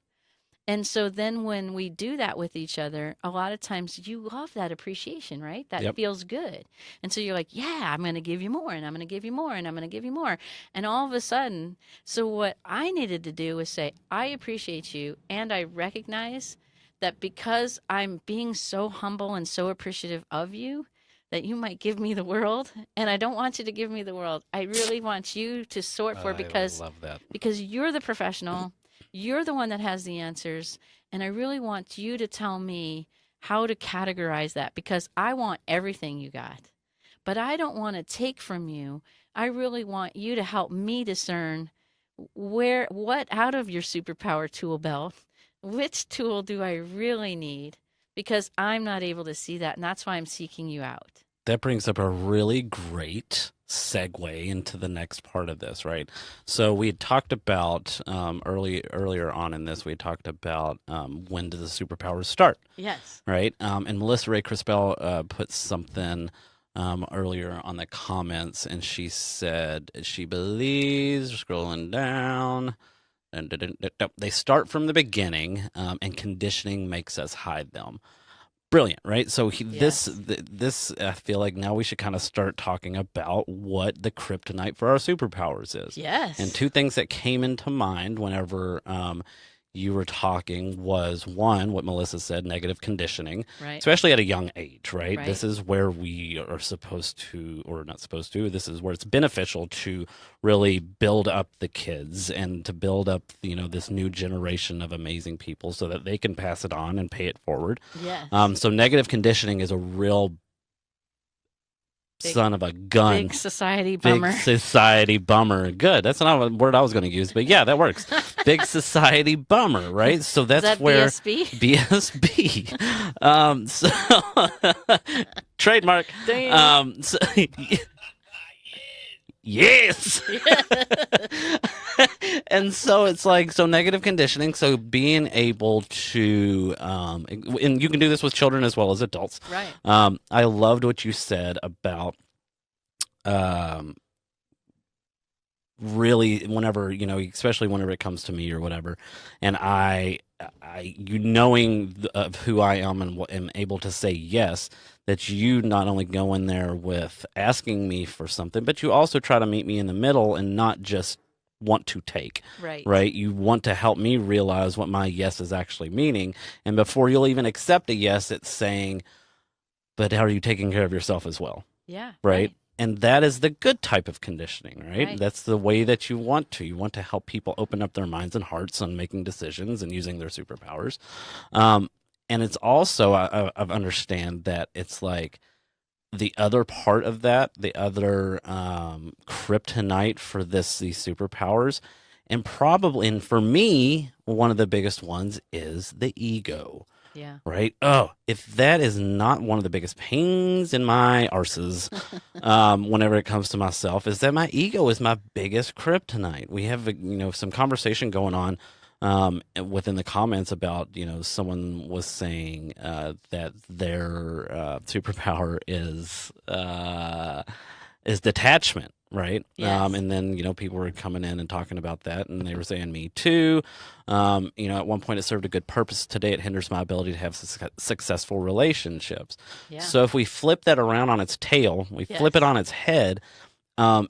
And so then when we do that with each other, a lot of times you love that appreciation, right? That Yep. feels good. And so you're like, yeah, I'm going to give you more, and I'm going to give you more, and I'm going to give you more. And all of a sudden, so what I needed to do was say, I appreciate you. And I recognize that because I'm being so humble and so appreciative of you, that you might give me the world. And I don't want you to give me the world. I really want you to sort for, I because love that. you're the professional. You're the one that has the answers. And I really want you to tell me how to categorize that, because I want everything you got. But I don't want to take from you. I really want you to help me discern what out of your superpower tool belt, which tool do I really need? Because I'm not able to see that. And that's why I'm seeking you out. That brings up a really great segue into the next part of this, right? So we had talked about earlier on in this, we had talked about when do the superpowers start, Yes. right? And Melissa Ray Crispell put something earlier on the comments, and she said she believes, scrolling down, they start from the beginning, and conditioning makes us hide them. brilliant, right? So Yes. this I feel like now we should kind of start talking about what the kryptonite for our superpowers is. And Yes. two things that came into mind whenever you were talking was one, what Melissa said, negative conditioning, Right. especially at a young age, right? Right. This is where we are supposed to, or not supposed to, this is where it's beneficial to really build up the kids and to build up, this new generation of amazing people so that they can pass it on and pay it forward. Yes. So negative conditioning is a real Big son of a gun. big society Big bummer. society bummer. Good. That's not a word I was going to use, but yeah, that works. Big society bummer, right? So Is that's that where BSB? BSB. So trademark. Damn. Yes. And so it's like, so negative conditioning. So being able to, and you can do this with children as well as adults. Right. I loved what you said about, really whenever, especially whenever it comes to me or whatever, and you knowing of who I am and am able to say yes, that you not only go in there with asking me for something, but you also try to meet me in the middle and not just want to take, Right. right? You want to help me realize what my yes is actually meaning. And before you'll even accept a yes, it's saying, but how are you taking care of yourself as well? Yeah. Right? And that is the good type of conditioning, right? Right. That's the way that you want to. You want to help people open up their minds and hearts on making decisions and using their superpowers. And it's also, I understand that it's like the other part of that, the other kryptonite for these superpowers, and for me, one of the biggest ones is the ego. Yeah. Right? Oh, if that is not one of the biggest pains in my arses, whenever it comes to myself, is that my ego is my biggest kryptonite. We have, some conversation going on within the comments about, someone was saying that their superpower is detachment. Right. Yes. And then, people were coming in and talking about that, and they were saying me too. At one point it served a good purpose. Today it hinders my ability to have successful relationships. Yeah. So if we flip that around on its tail, we flip it on its head. And,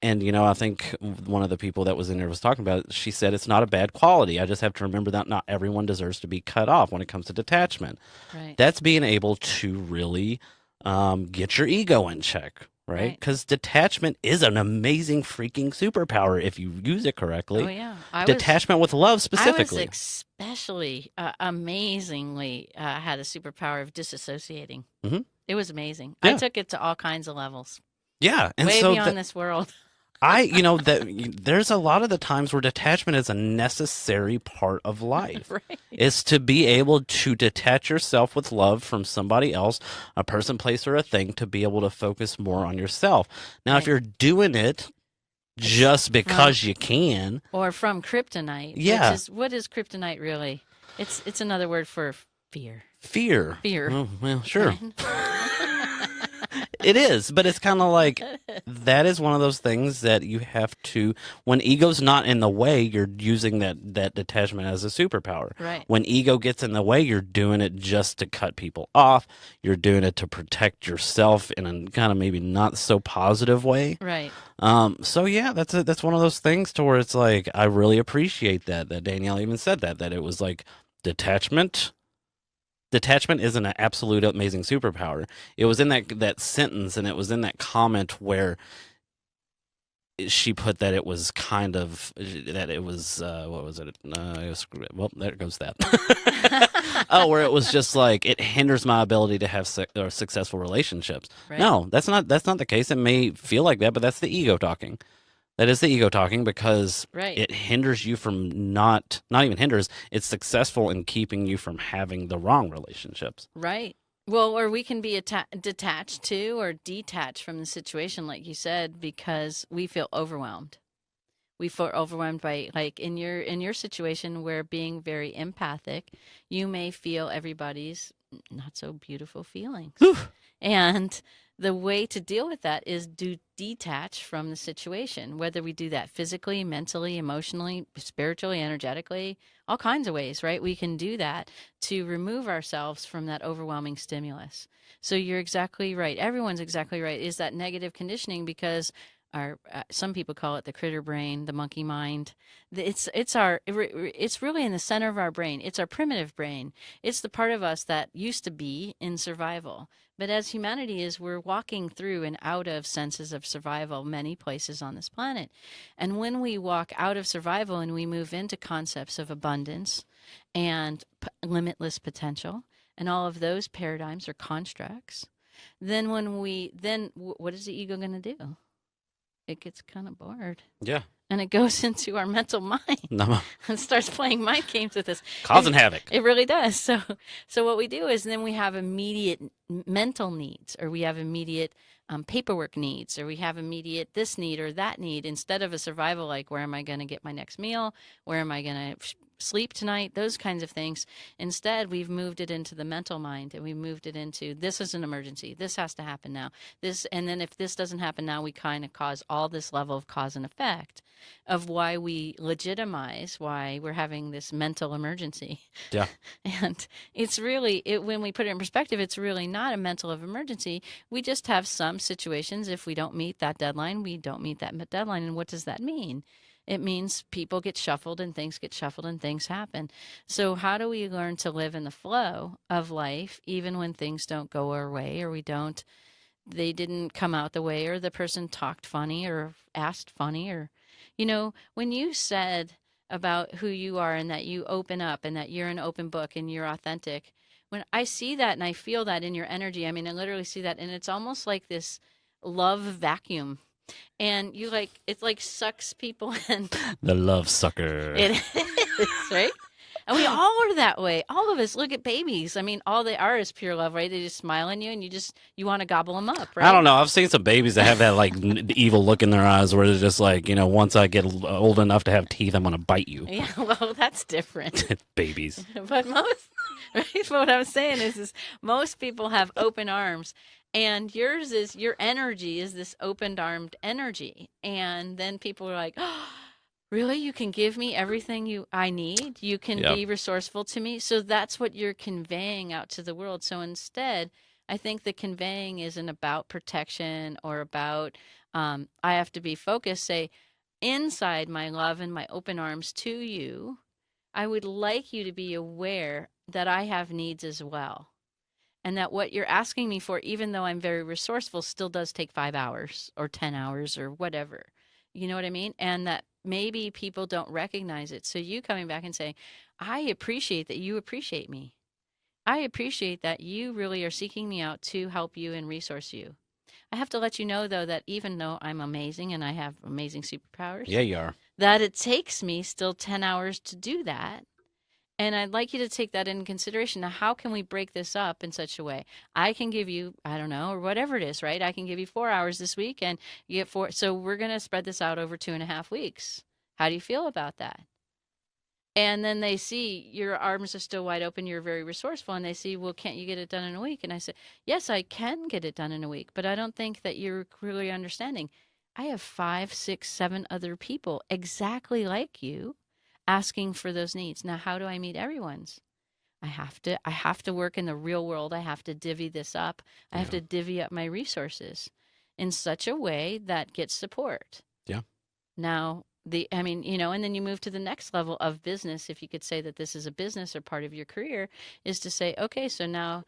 I think one of the people that was in there was talking about it. She said it's not a bad quality. I just have to remember that not everyone deserves to be cut off when it comes to detachment. Right. That's being able to really get your ego in check. Right? Because detachment is an amazing freaking superpower if you use it correctly. Oh, yeah. Detachment with love specifically. I was especially amazingly had a superpower of disassociating. Mm-hmm. It was amazing. Yeah. I took it to all kinds of levels. Yeah. And way so beyond this world. that there's a lot of the times where detachment is a necessary part of life. Right. Is to be able to detach yourself with love from somebody else, a person, place, or a thing, to be able to focus more on yourself. Now, if you're doing it just because you can, or from kryptonite, yeah. What is kryptonite really? It's another word for fear. Fear. Oh, well, sure. Right? It is, but it's kind of like that is one of those things that you have to, when ego's not in the way, you're using that detachment as a superpower. Right. When ego gets in the way, you're doing it just to cut people off. You're doing it to protect yourself in a kind of maybe not so positive way. Right. So yeah, that's one of those things to where it's like, I really appreciate that Danielle even said that it was like detachment. Detachment isn't an absolute amazing superpower. It was in that sentence, and it was in that comment where she put that it was kind of that it was what was it? Well, there goes that. Oh, where it was just like it hinders my ability to have successful relationships. Right. No, that's not the case. It may feel like that, but that's the ego talking. That is the ego talking, because it hinders you from not even hinders. It's successful in keeping you from having the wrong relationships. Right. Well, or we can be detached to or detached from the situation, like you said, because we feel overwhelmed. We feel overwhelmed by, like in your situation where being very empathic, you may feel everybody's not so beautiful feelings. Whew. And the way to deal with that is to detach from the situation, whether we do that physically, mentally, emotionally, spiritually, energetically, all kinds of ways, right? We can do that to remove ourselves from that overwhelming stimulus. So you're exactly right. Everyone's exactly right. Is that negative conditioning because our some people call it the critter brain, the monkey mind. It's really in the center of our brain. It's our primitive brain. It's the part of us that used to be in survival. But as humanity is, we're walking through and out of senses of survival many places on this planet. And when we walk out of survival and we move into concepts of abundance and limitless potential, and all of those paradigms or constructs, then what is the ego going to do? It gets kind of bored. Yeah. And it goes into our mental mind No. and starts playing mind games with us. Causing havoc. It really does. So what we do is then we have immediate mental needs, or we have immediate paperwork needs, or we have immediate this need or that need, instead of a survival like, where am I going to get my next meal? Where am I going to sleep tonight? Those kinds of things. Instead, we've moved it into the mental mind, and we moved it into, this is an emergency. This has to happen now. And then if this doesn't happen now, we kind of cause all this level of cause and effect of why we legitimize why we're having this mental emergency. Yeah. And it's really, when we put it in perspective, it's really not a mental of emergency. We just have some situations, if we don't meet that deadline, we don't meet that deadline. And what does that mean? It means people get shuffled and things get shuffled and things happen. So how do we learn to live in the flow of life, even when things don't go our way, or they didn't come out the way, or the person talked funny or asked funny, or, when you said about who you are and that you open up and that you're an open book and you're authentic, when I see that and I feel that in your energy, I mean, I literally see that, and it's almost like this love vacuum. And it like sucks people in. The love sucker. It is, right? And we all are that way. All of us. Look at babies. I mean, all they are is pure love, right? They just smile on you, and you want to gobble them up, right? I don't know. I've seen some babies that have that like evil look in their eyes, where they're just like, once I get old enough to have teeth, I'm gonna bite you. Yeah, well, that's different. Babies. But right? What I'm saying is most people have open arms. And your energy is this open-armed energy. And then people are like, oh, really? You can give me everything I need? You can be resourceful to me? So that's what you're conveying out to the world. So instead, I think the conveying isn't about protection or about, I have to be focused, say, inside my love and my open arms to you, I would like you to be aware that I have needs as well. And that what you're asking me for, even though I'm very resourceful, still does take 5 hours or 10 hours or whatever. You know what I mean? And that maybe people don't recognize it. So you coming back and saying, I appreciate that you appreciate me. I appreciate that you really are seeking me out to help you and resource you. I have to let you know, though, that even though I'm amazing and I have amazing superpowers, Yeah, you are. that it takes me still 10 hours to do that. And I'd like you to take that into consideration. Now, how can we break this up in such a way? I can give you, I don't know, or whatever it is, right? I can give you 4 hours this week and you get 4. So we're going to spread this out over 2.5 weeks. How do you feel about that? And then they see your arms are still wide open. You're very resourceful. And they see, well, can't you get it done in a week? And I said, yes, I can get it done in a week. But I don't think that you're clearly understanding. I have 5, 6, 7 other people exactly like you asking for those needs. Now, how do I meet everyone's? I have to work in the real world. I have to divvy this up. I have to divvy up my resources in such a way that gets support. Yeah. Now, and then you move to the next level of business. If you could say that this is a business or part of your career, is to say, okay, so now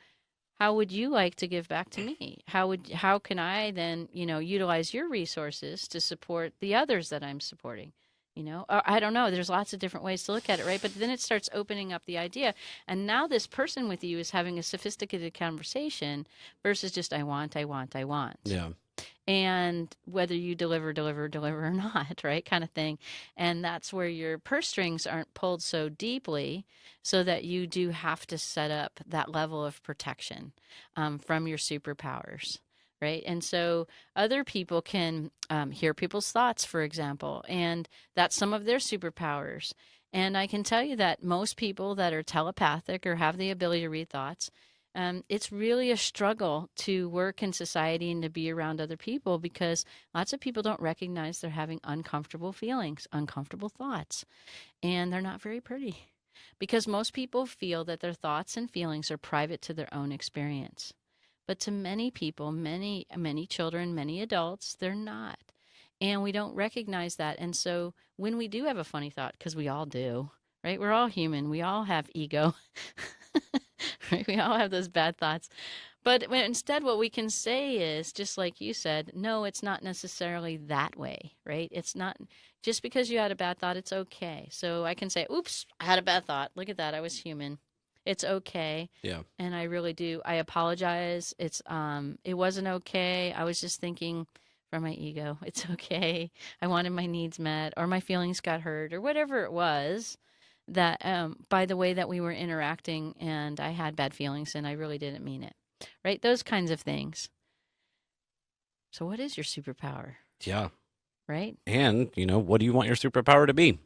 how would you like to give back to me? How can I then, utilize your resources to support the others that I'm supporting? Or I don't know. There's lots of different ways to look at it, right? But then it starts opening up the idea. And now this person with you is having a sophisticated conversation versus just, I want. Yeah. And whether you deliver or not, right? Kind of thing. And that's where your purse strings aren't pulled so deeply so that you do have to set up that level of protection from your superpowers. Right. And so other people can hear people's thoughts, for example, and that's some of their superpowers. And I can tell you that most people that are telepathic or have the ability to read thoughts, It's really a struggle to work in society and to be around other people because lots of people don't recognize they're having uncomfortable feelings, uncomfortable thoughts, and they're not very pretty because most people feel that their thoughts and feelings are private to their own experience. But to many people, many children, many adults, they're not. And we don't recognize that. And so when we do have a funny thought, because we all do, right? We're all human. We all have ego. Right? We all have those bad thoughts. But instead, what we can say is, just like you said, no, it's not necessarily that way, right? It's not just because you had a bad thought, it's okay. So I can say, oops, I had a bad thought. Look at that. I was human. It's okay. Yeah. And I really do. I apologize. It wasn't okay. I was just thinking from my ego. It's okay. I wanted my needs met or my feelings got hurt or whatever it was that by the way that we were interacting and I had bad feelings and I really didn't mean it. Right? Those kinds of things. So what is your superpower? Yeah. Right? And, what do you want your superpower to be?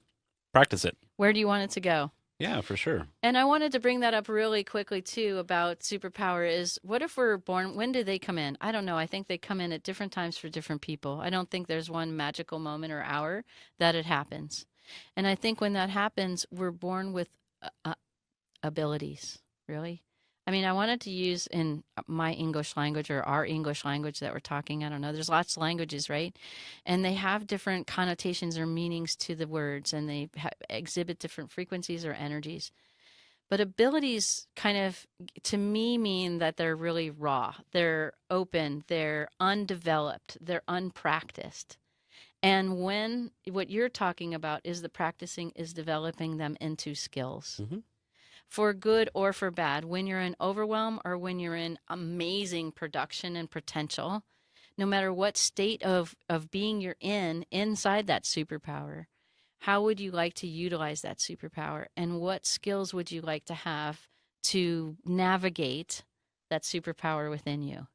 Practice it. Where do you want it to go? Yeah, for sure. And I wanted to bring that up really quickly too about superpower is what if we're born, when do they come in? I don't know. I think they come in at different times for different people. I don't think there's one magical moment or hour that it happens. And I think when that happens, we're born with abilities, really. I mean, I wanted to use in my English language or our English language that we're talking. I don't know. There's lots of languages, right? And they have different connotations or meanings to the words, and they exhibit different frequencies or energies. But abilities kind of, to me, mean that they're really raw. They're open. They're undeveloped. They're unpracticed. And when what you're talking about is the practicing is developing them into skills. Mm-hmm. For good or for bad, when you're in overwhelm or when you're in amazing production and potential, no matter what state of being you're inside that superpower, how would you like to utilize that superpower? And what skills would you like to have to navigate that superpower within you?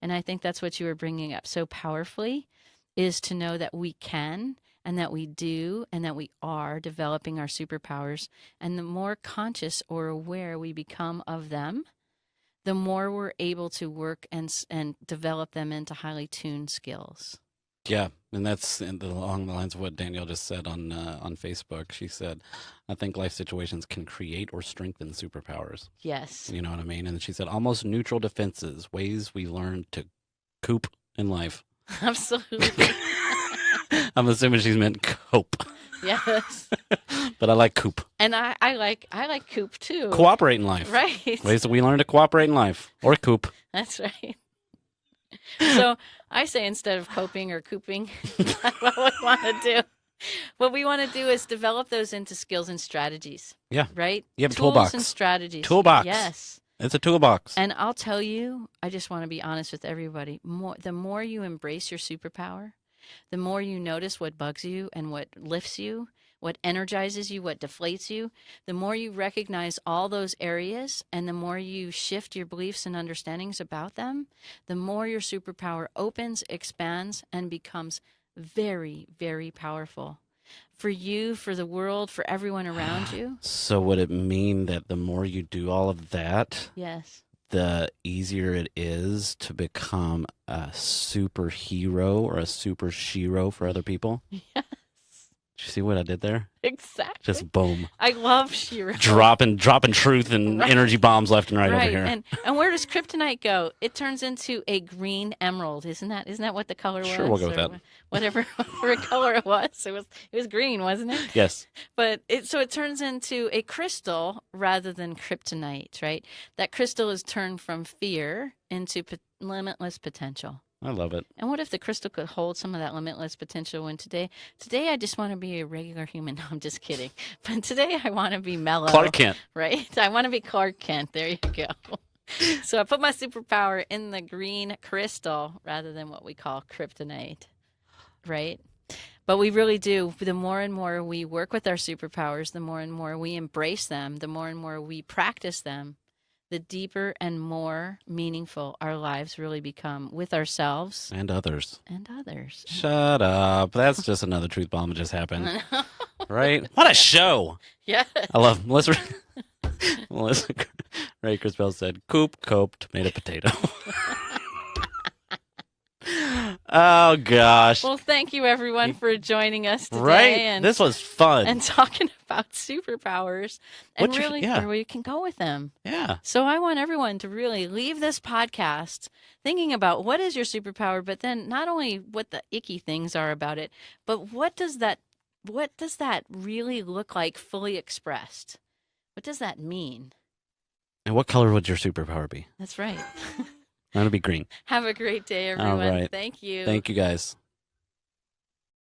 And I think that's what you were bringing up so powerfully, is to know that we can and that we do and that we are developing our superpowers. And the more conscious or aware we become of them, the more we're able to work and develop them into highly tuned skills. Yeah, and that's along the lines of what Danielle just said on Facebook. She said, I think life situations can create or strengthen superpowers. Yes. You know what I mean? And she said, almost neutral defenses, ways we learn to cope in life. Absolutely. I'm assuming she's meant cope. Yes. But I like coop. And I like coop too. Cooperate in life. Right. Ways that we learn to cooperate in life. Or coop. That's right. So I say instead of coping or cooping, that's what we want to do. What we want to do is develop those into skills and strategies. Yeah. Right? You have a Tools toolbox. and strategies. Toolbox. Yes. It's a toolbox. And I'll tell you, I just want to be honest with everybody. The more you embrace your superpower, the more you notice what bugs you and what lifts you, what energizes you, what deflates you, the more you recognize all those areas and the more you shift your beliefs and understandings about them, the more your superpower opens, expands, and becomes very, very powerful. For you, for the world, for everyone around you. So would it mean that the more you do all of that, yes, the easier it is to become a superhero or a super shero for other people? Yes. Did you see what I did there? Exactly. Just boom. I love Shiro. Dropping truth and Right. energy bombs left and right over here. And where does kryptonite go? It turns into a green emerald. Isn't that what the color was? Sure, we'll go with that. Whatever color it was. It was green, wasn't it? Yes. But it turns into a crystal rather than kryptonite, right? That crystal is turned from fear into limitless potential. I love it. And what if the crystal could hold some of that limitless potential when today I just want to be a regular human. No, I'm just kidding. But today I want to be mellow. Clark Kent. Right? I want to be Clark Kent. There you go. So I put my superpower in the green crystal rather than what we call kryptonite. Right? But we really do. The more and more we work with our superpowers, the more and more we embrace them, the more and more we practice them, the deeper and more meaningful our lives really become with ourselves and others. Shut up. That's just another truth bomb that just happened. Right? What a show. Yeah. I love Melissa Ray Kurzweil said, "Coop, cope, tomato, potato." Oh gosh! Well, thank you everyone for joining us today Right? and This was fun. and talking about superpowers and What you- really yeah. where we can go with them. Yeah. So I want everyone to really leave this podcast thinking about what is your superpower, but then not only what the icky things are about it, but what does that really look like fully expressed? What does that mean? And what color would your superpower be? That's right. Mine would be green. Have a great day, All everyone. right. Thank you. Thank you, guys.